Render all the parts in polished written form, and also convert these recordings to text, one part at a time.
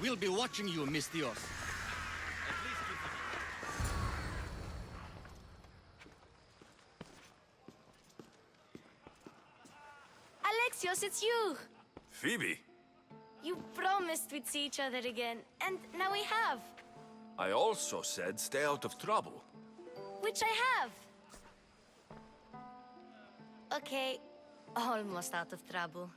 We'll be watching you, Mistios. Alexios, it's you! Phoebe? You promised we'd see each other again, and now we have. I also said stay out of trouble. Which I have. Okay, almost out of trouble.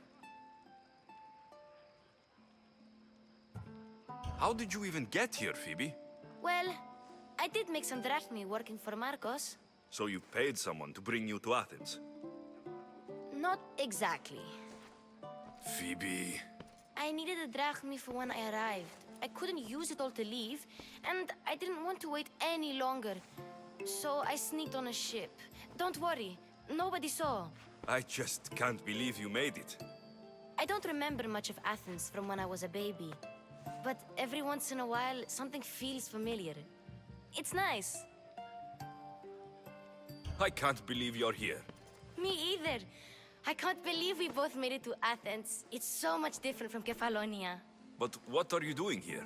How did you even get here, Phoebe? Well, I did make some drachmi working for Marcos. So you paid someone to bring you to Athens? Not exactly. Phoebe... I needed a drachmi for when I arrived. I couldn't use it all to leave, and I didn't want to wait any longer. So I sneaked on a ship. Don't worry, nobody saw. I just can't believe you made it. I don't remember much of Athens from when I was a baby. But every once in a while, something feels familiar. It's nice. I can't believe you're here. Me either. I can't believe we both made it to Athens. It's so much different from Kefalonia. But what are you doing here?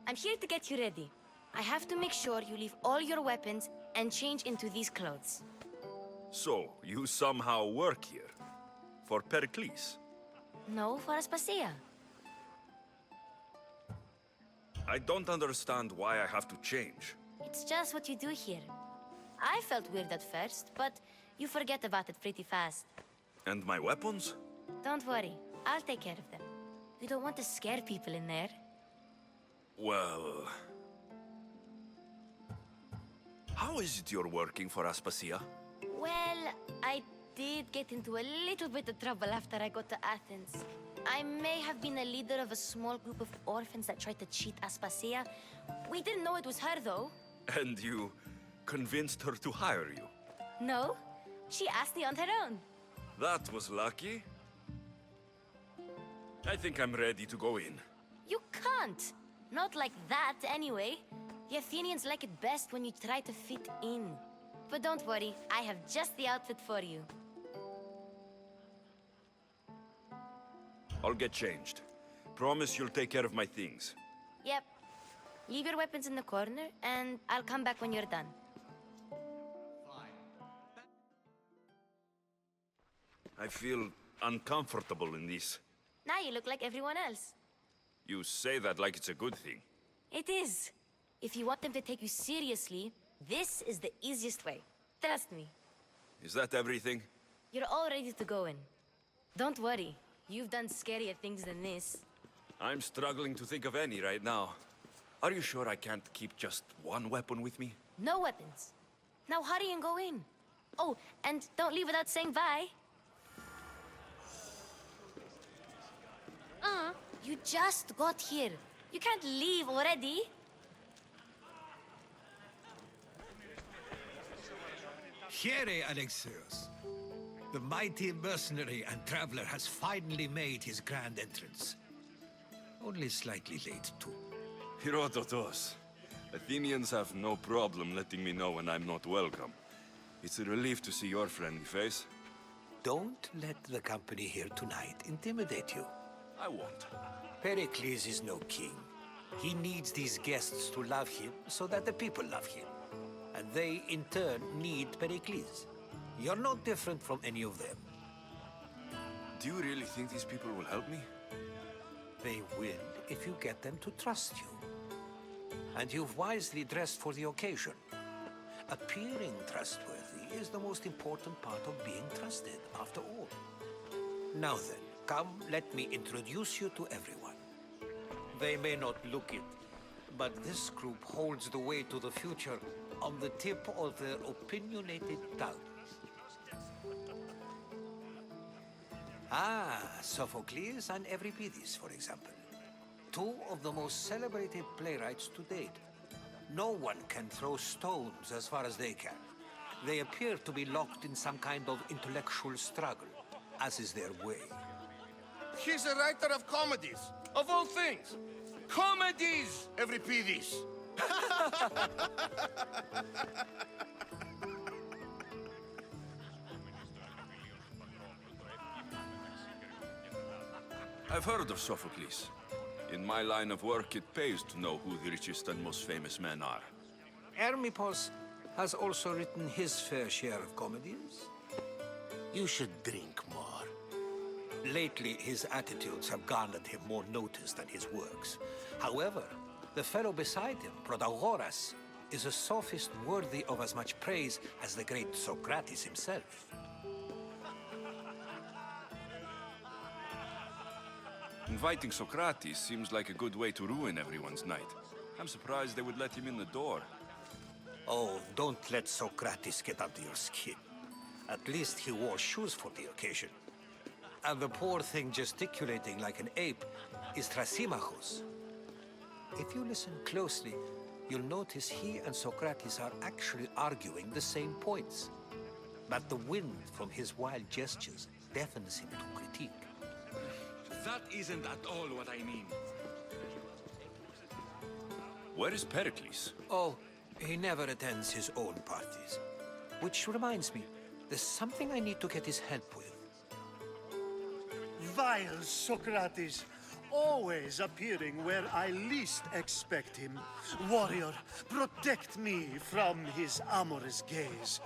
I'm here to get you ready. I have to make sure you leave all your weapons and change into these clothes. So, you somehow work here? For Pericles? No, for Aspasia. I don't understand why I have to change. It's just what you do here. I felt weird at first, but you forget about it pretty fast. And my weapons? Don't worry, I'll take care of them. We don't want to scare people in there. Well... How is it you're working for Aspasia? Well, I did get into a little bit of trouble after I got to Athens. I may have been a leader of a small group of orphans that tried to cheat Aspasia. We didn't know it was her, though. And you convinced her to hire you? No, she asked me on her own. That was lucky. I think I'm ready to go in. You can't. Not like that, anyway. The Athenians like it best when you try to fit in. But don't worry, I have just the outfit for you. I'll get changed. Promise you'll take care of my things. Yep. Leave your weapons in the corner, and I'll come back when you're done. I feel uncomfortable in this. Now you look like everyone else. You say that like it's a good thing. It is. If you want them to take you seriously, this is the easiest way. Trust me. Is that everything? You're all ready to go in. Don't worry. You've done scarier things than this. I'm struggling to think of any right now. Are you sure I can't keep just one weapon with me? No weapons. Now hurry and go in. Oh, and don't leave without saying bye. You just got here. You can't leave already. Here, Alexios. The mighty mercenary and traveler has finally made his grand entrance. Only slightly late, too. Herodotos. Athenians have no problem letting me know when I'm not welcome. It's a relief to see your friendly face. Don't let the company here tonight intimidate you. I won't. Pericles is no king. He needs these guests to love him so that the people love him. And they, in turn, need Pericles. You're no different from any of them. Do you really think these people will help me? They will if you get them to trust you. And you've wisely dressed for the occasion. Appearing trustworthy is the most important part of being trusted, after all. Now then, come, let me introduce you to everyone. They may not look it, but this group holds the way to the future on the tip of their opinionated tongues. Sophocles and Euripides, for example. Two of the most celebrated playwrights to date. No one can throw stones as far as they can. They appear to be locked in some kind of intellectual struggle, as is their way. He's a writer of comedies, of all things. Comedies, Euripides. I've heard of Sophocles. In my line of work, it pays to know who the richest and most famous men are. Hermippos has also written his fair share of comedies. You should drink more. Lately, his attitudes have garnered him more notice than his works. However, the fellow beside him, Protagoras, is a sophist worthy of as much praise as the great Socrates himself. Inviting Socrates seems like a good way to ruin everyone's night. I'm surprised they would let him in the door. Oh, don't let Socrates get under your skin. At least he wore shoes for the occasion. And the poor thing gesticulating like an ape is Thrasymachos. If you listen closely, you'll notice he and Socrates are actually arguing the same points. But the wind from his wild gestures deafens him to critique. That isn't at all what I mean. Where is Pericles? Oh, he never attends his own parties. Which reminds me, there's something I need to get his help with. Vile Socrates, always appearing where I least expect him. Warrior, protect me from his amorous gaze.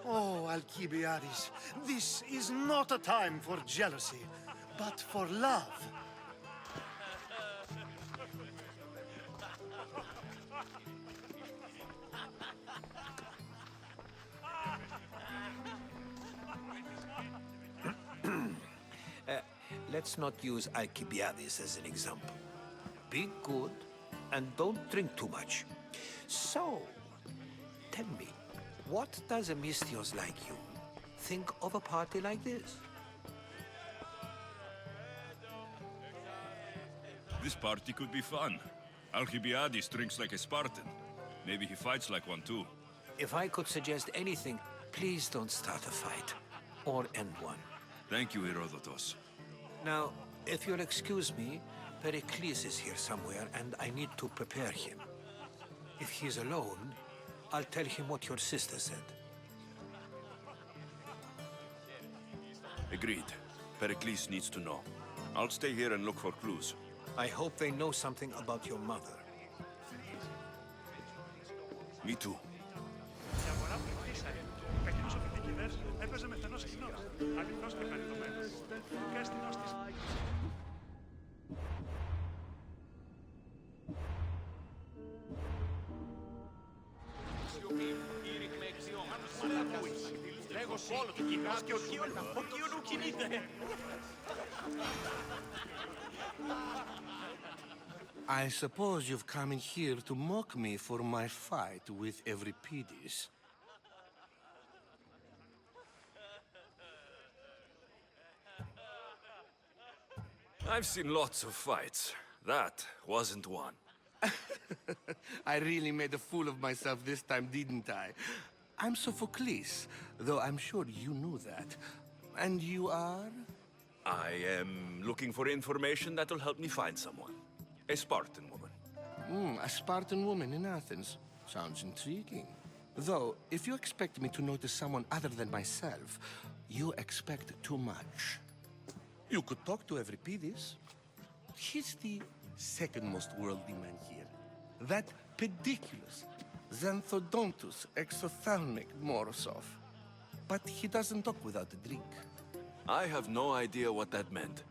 Oh, Alcibiades, this is not a time for jealousy, but for love. Let's not use Alcibiades as an example. Be good and don't drink too much. So, tell me, what does a Mystios like you think of a party like this? This party could be fun. Alcibiades drinks like a Spartan. Maybe he fights like one too. If I could suggest anything, please don't start a fight. Or end one. Thank you, Herodotus. Now, if you'll excuse me, Pericles is here somewhere, and I need to prepare him. If he's alone, I'll tell him what your sister said. Agreed. Pericles needs to know. I'll stay here and look for clues. I hope they know something about your mother. Me too. I suppose you've come in here to mock me for my fight with Euripides. I've seen lots of fights. That wasn't one. I really made a fool of myself this time, didn't I? I'm Sophocles, though I'm sure you knew that. And you are? I am looking for information that will help me find someone. A Spartan woman. A Spartan woman in Athens. Sounds intriguing. Though, if you expect me to notice someone other than myself, you expect too much. You could talk to Euripides. He's the second most worldly man here. That pediculous, xanthodontus exophthalmic Morosov. But he doesn't talk without a drink. I have no idea what that meant.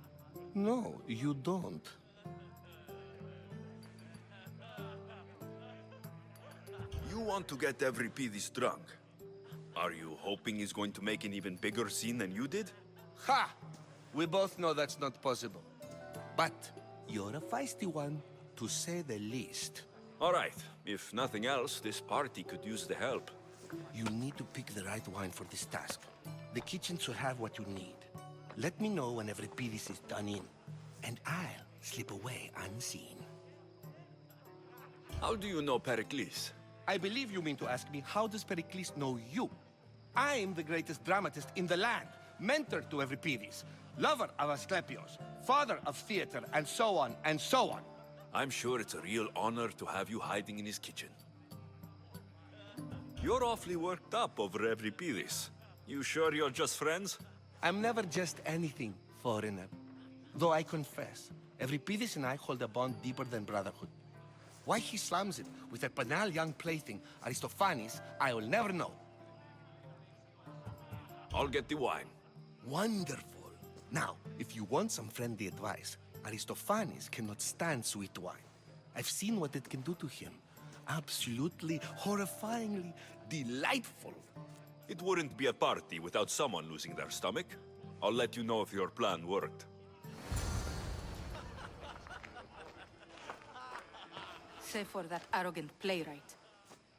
No, you don't. You want to get Euripides drunk. Are you hoping he's going to make an even bigger scene than you did? Ha! We both know that's not possible. But you're a feisty one, to say the least. All right. If nothing else, this party could use the help. You need to pick the right wine for this task. The kitchen should have what you need. Let me know when Euripides is done in, and I'll slip away unseen. How do you know Pericles? I believe you mean to ask me, how does Pericles know you? I'm the greatest dramatist in the land, mentor to Euripides, lover of Asclepios, father of theater, and so on, and so on. I'm sure it's a real honor to have you hiding in his kitchen. You're awfully worked up over Euripides. You sure you're just friends? I'm never just anything, foreigner. Though I confess, Euripides and I hold a bond deeper than brotherhood. Why he slams it with a banal young plaything, Aristophanes, I will never know. I'll get the wine. Wonderful. Now, if you want some friendly advice, Aristophanes cannot stand sweet wine. I've seen what it can do to him. Absolutely, horrifyingly delightful. It wouldn't be a party without someone losing their stomach. I'll let you know if your plan worked. Save for that arrogant playwright.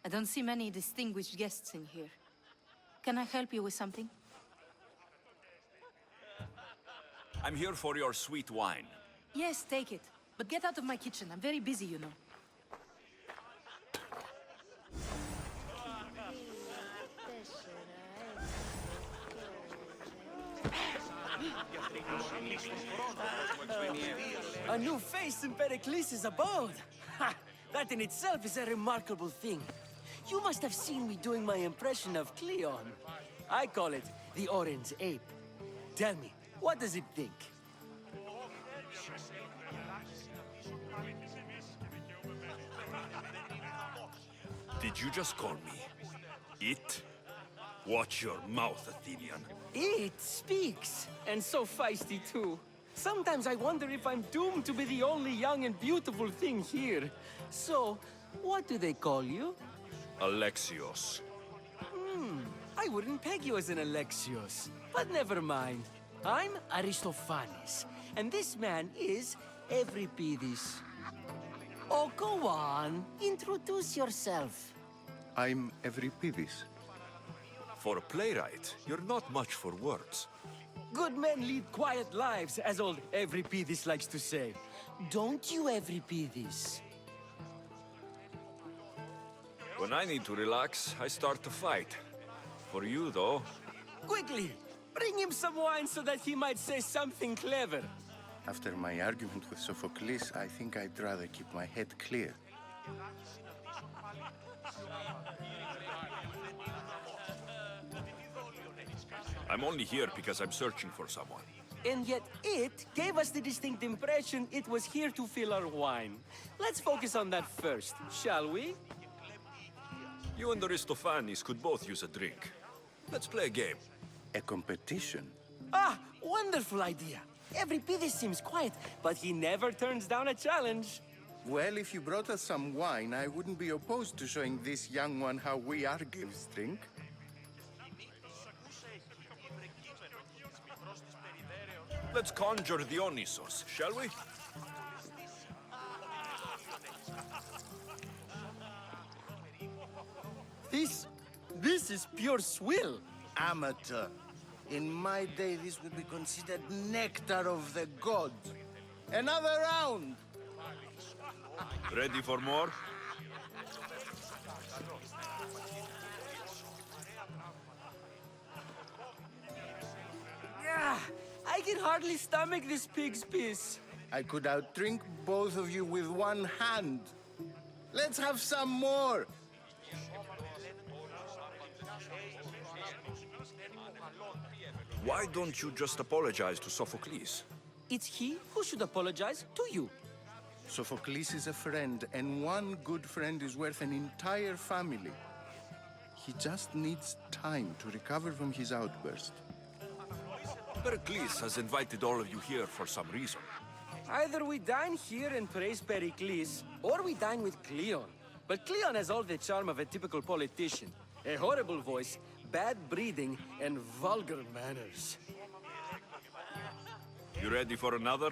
I don't see many distinguished guests in here. Can I help you with something? I'm here for your sweet wine. Yes, take it. But get out of my kitchen. I'm very busy, you know. A new face in Pericles' abode. Ha! That in itself is a remarkable thing. You must have seen me doing my impression of Cleon. I call it the Orange Ape. Tell me, what does it think? Did you just call me it? Watch your mouth, Athenian. It speaks, and so feisty too. Sometimes I wonder if I'm doomed to be the only young and beautiful thing here. So, what do they call you? Alexios. I wouldn't peg you as an Alexios, but never mind. I'm Aristophanes, and this man is Euripides. Oh, go on. Introduce yourself. I'm Euripides. For a playwright, you're not much for words. Good men lead quiet lives, as old Euripides likes to say. Don't you, Euripides? When I need to relax, I start to fight. For you, though, Quickly, bring him some wine so that he might say something clever. After my argument with Sophocles, I think I'd rather keep my head clear. I'm only here because I'm searching for someone. And yet it gave us the distinct impression it was here to fill our wine. Let's focus on that first, shall we? You and Aristophanes could both use a drink. Let's play a game. A competition? Ah, wonderful idea. Euripides seems quiet, but he never turns down a challenge. Well, if you brought us some wine, I wouldn't be opposed to showing this young one how we Argives drink. Let's conjure Dionysos, shall we? This is pure swill. Amateur. In my day, this would be considered nectar of the gods. Another round! Ready for more? Ah, I can hardly stomach this pig's piss. I could outdrink both of you with one hand. Let's have some more! Why don't you just apologize to Sophocles? It's he who should apologize to you. Sophocles is a friend, and one good friend is worth an entire family. He just needs time to recover from his outburst. Pericles has invited all of you here for some reason. Either we dine here and praise Pericles, or we dine with Cleon. But Cleon has all the charm of a typical politician. A horrible voice, bad breeding, and vulgar manners. You ready for another?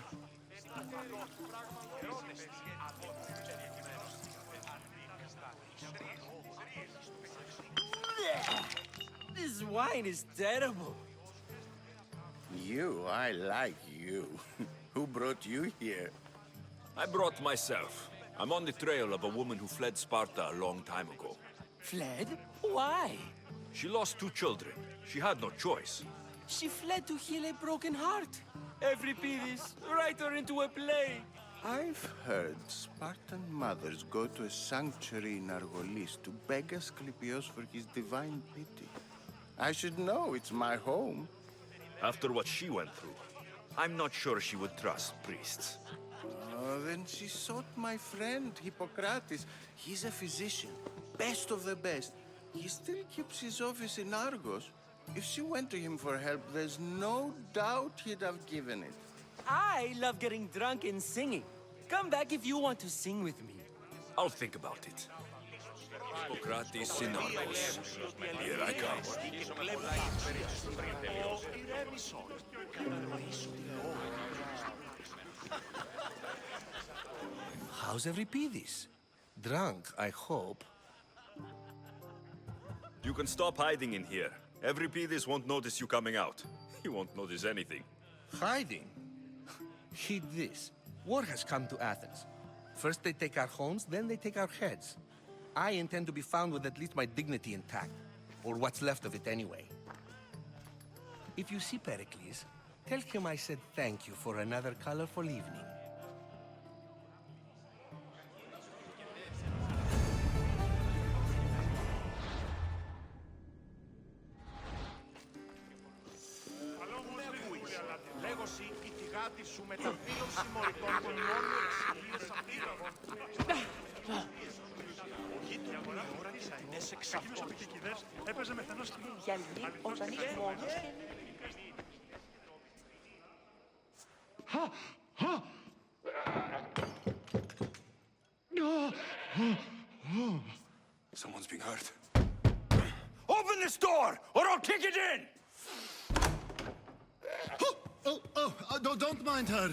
This wine is terrible. I like you. Who brought you here? I brought myself. I'm on the trail of a woman who fled Sparta a long time ago. Fled? Why? She lost 2 children. She had no choice. She fled to heal a broken heart. Euripides, write her into a play. I've heard Spartan mothers go to a sanctuary in Argolis to beg Asclepios for his divine pity. I should know, it's my home. After what she went through, I'm not sure she would trust priests. Oh, then she sought my friend, Hippocrates. He's a physician, best of the best. He still keeps his office in Argos. If she went to him for help, there's no doubt he'd have given it. I love getting drunk and singing. Come back if you want to sing with me. I'll think about it. Hippocrates in Argos. Here I come. How's Euripides? Drunk, I hope. You can stop hiding in here. Euripides won't notice you coming out. He won't notice anything. Hiding? Heed this. War has come to Athens. First they take our homes, then they take our heads. I intend to be found with at least my dignity intact. Or what's left of it anyway. If you see Pericles, tell him I said thank you for another colorful evening. Someone's being hurt. Open this door, or I'll kick it in! No, don't mind her.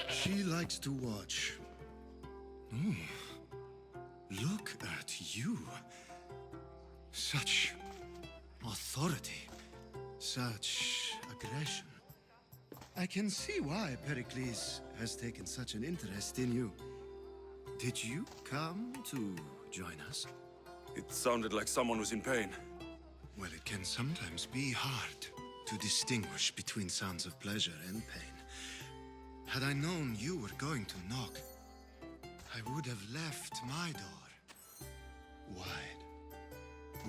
She likes to watch. Look at you. Such authority. Such aggression. I can see why Pericles has taken such an interest in you. Did you come to join us? It sounded like someone was in pain. Well, it can sometimes be hard to distinguish between sounds of pleasure and pain. Had I known you were going to knock, I would have left my door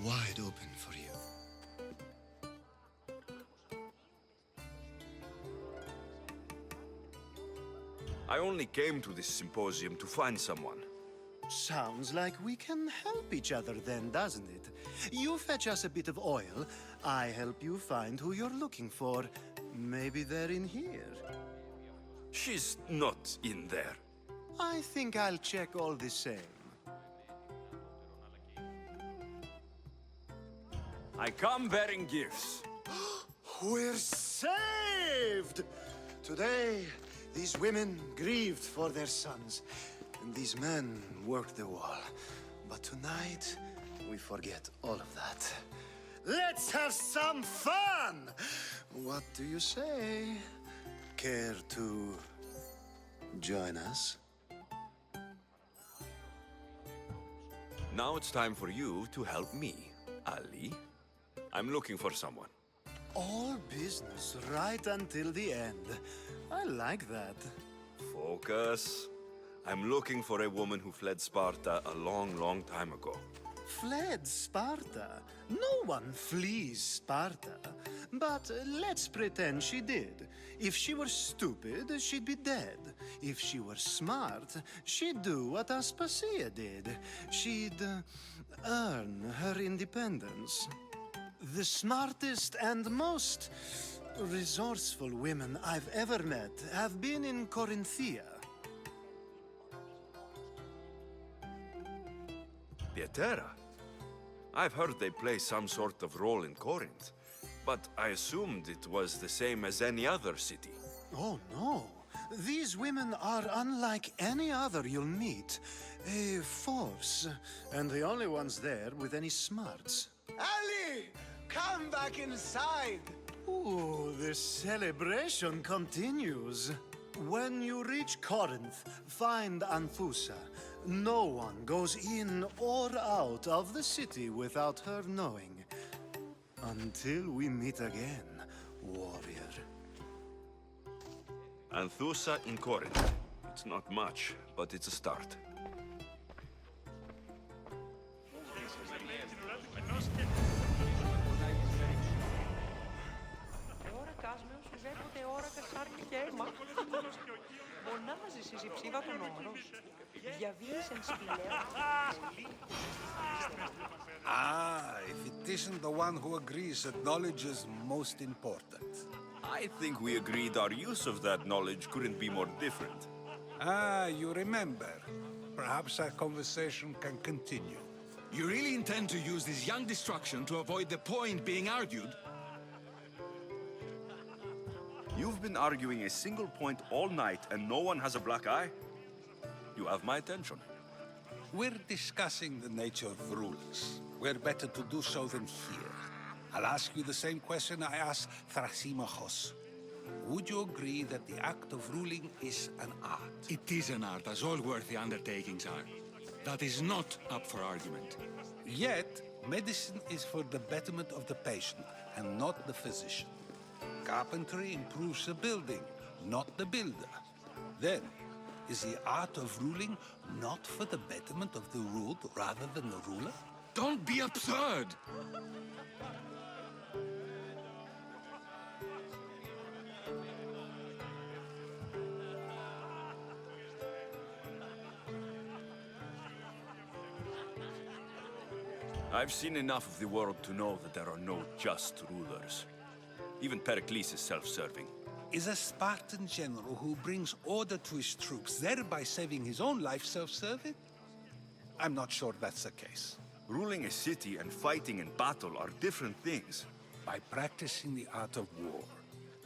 wide open for you. I only came to this symposium to find someone. Sounds like we can help each other then, doesn't it? You fetch us a bit of oil, I help you find who you're looking for. Maybe they're in here. She's not in there. I think I'll check all the same. I come bearing gifts. We're saved! Today, these women grieved for their sons, and these men worked the wall. But tonight, we forget all of that. Let's have some fun! What do you say? Care to join us? Now it's time for you to help me, Ali. I'm looking for someone. All business right until the end. I like that. Focus. I'm looking for a woman who fled Sparta a long, long time ago. Fled Sparta? No one flees Sparta. But let's pretend she did. If she were stupid, she'd be dead. If she were smart, she'd do what Aspasia did. She'd earn her independence. The smartest and most resourceful women I've ever met have been in Corinthia. Pietera? I've heard they play some sort of role in Corinth, but I assumed it was the same as any other city. Oh, no. These women are unlike any other you'll meet. A force, and the only ones there with any smarts. Ali! Come back inside! Ooh, the celebration continues. When you reach Corinth, find Anthusa. No one goes in or out of the city without her knowing. Until we meet again, warrior. Anthusa in Corinth. It's not much, but it's a start. Ah, if it isn't the one who agrees that knowledge is most important. I think we agreed our use of that knowledge couldn't be more different. Ah, you remember. Perhaps our conversation can continue. You really intend to use this young destruction to avoid the point being argued? You've been arguing a single point all night and no one has a black eye? You have my attention. We're discussing the nature of rulers. Where better to do so than here? I'll ask you the same question I asked Thrasymachos. Would you agree that the act of ruling is an art? It is an art, as all worthy undertakings are. That is not up for argument. Yet, medicine is for the betterment of the patient and not the physician. Carpentry improves the building, not the builder. Then, is the art of ruling not for the betterment of the ruled rather than the ruler? Don't be absurd! I've seen enough of the world to know that there are no just rulers. Even Pericles is self-serving. Is a Spartan general who brings order to his troops, thereby saving his own life, self-serving? I'm not sure that's the case. Ruling a city and fighting in battle are different things. By practicing the art of war,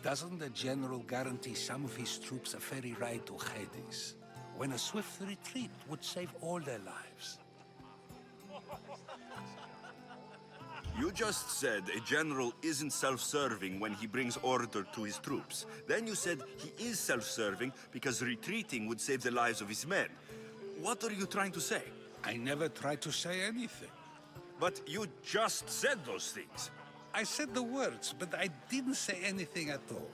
doesn't the general guarantee some of his troops a ferry ride to Hades, when a swift retreat would save all their lives? You just said a general isn't self-serving when he brings order to his troops. Then you said he is self-serving because retreating would save the lives of his men. What are you trying to say? I never tried to say anything. But you just said those things. I said the words, but I didn't say anything at all.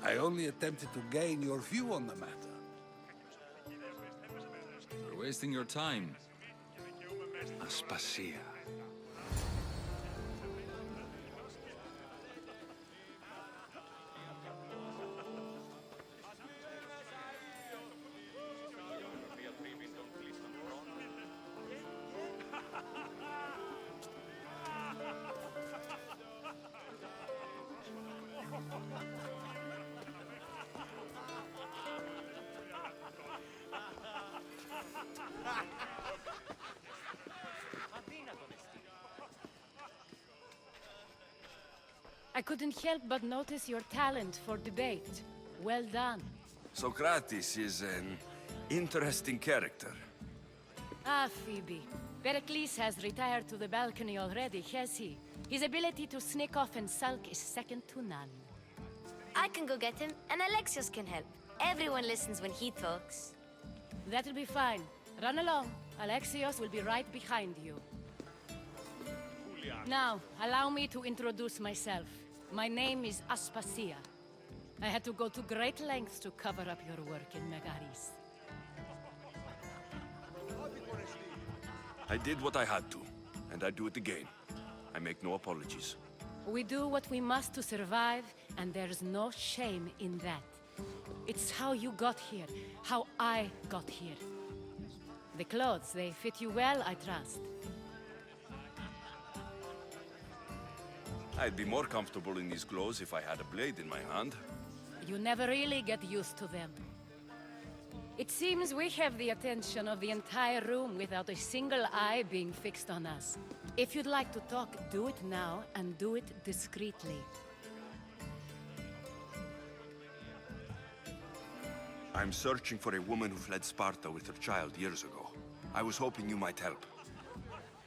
I only attempted to gain your view on the matter. You're wasting your time. Aspasia. I couldn't help but notice your talent for debate. Well done. Socrates is an interesting character. Ah, Phoebe. Pericles has retired to the balcony already, has he? His ability to sneak off and sulk is second to none. I can go get him, and Alexios can help. Everyone listens when he talks. That'll be fine. Run along. Alexios will be right behind you. Now, allow me to introduce myself. My name is Aspasia. I had to go to great lengths to cover up your work in Megaris. I did what I had to, and I do it again. I make no apologies. We do what we must to survive, and there's no shame in that. It's how you got here, how I got here. The clothes, they fit you well, I trust. I'd be more comfortable in these clothes if I had a blade in my hand. You never really get used to them. It seems we have the attention of the entire room without a single eye being fixed on us. If you'd like to talk, do it now, and do it discreetly. I'm searching for a woman who fled Sparta with her child years ago. I was hoping you might help.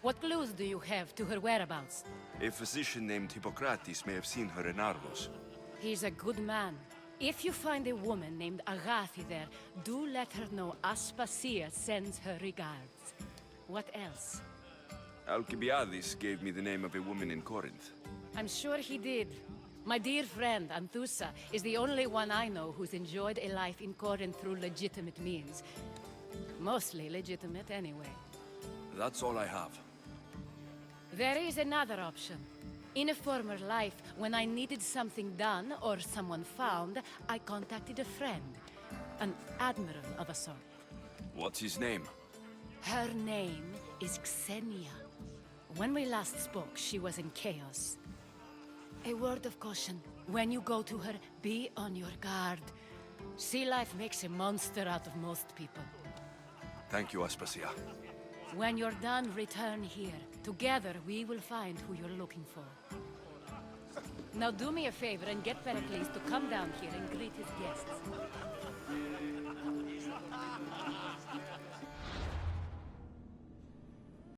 What clues do you have to her whereabouts? A physician named Hippocrates may have seen her in Argos. He's a good man. If you find a woman named Agathi there, do let her know Aspasia sends her regards. What else? Alcibiades gave me the name of a woman in Corinth. I'm sure he did. My dear friend, Anthusa, is the only one I know who's enjoyed a life in Corinth through legitimate means. Mostly legitimate, anyway. That's all I have. There is another option. In a former life, when I needed something done or someone found, I contacted a friend. An admiral of a sort. What's his name? Her name is Xenia. When we last spoke, she was in chaos. A word of caution. When you go to her, be on your guard. Sea life makes a monster out of most people. Thank you, Aspasia. When you're done, return here. Together, we will find who you're looking for. Now do me a favor and get Pericles to come down here and greet his guests.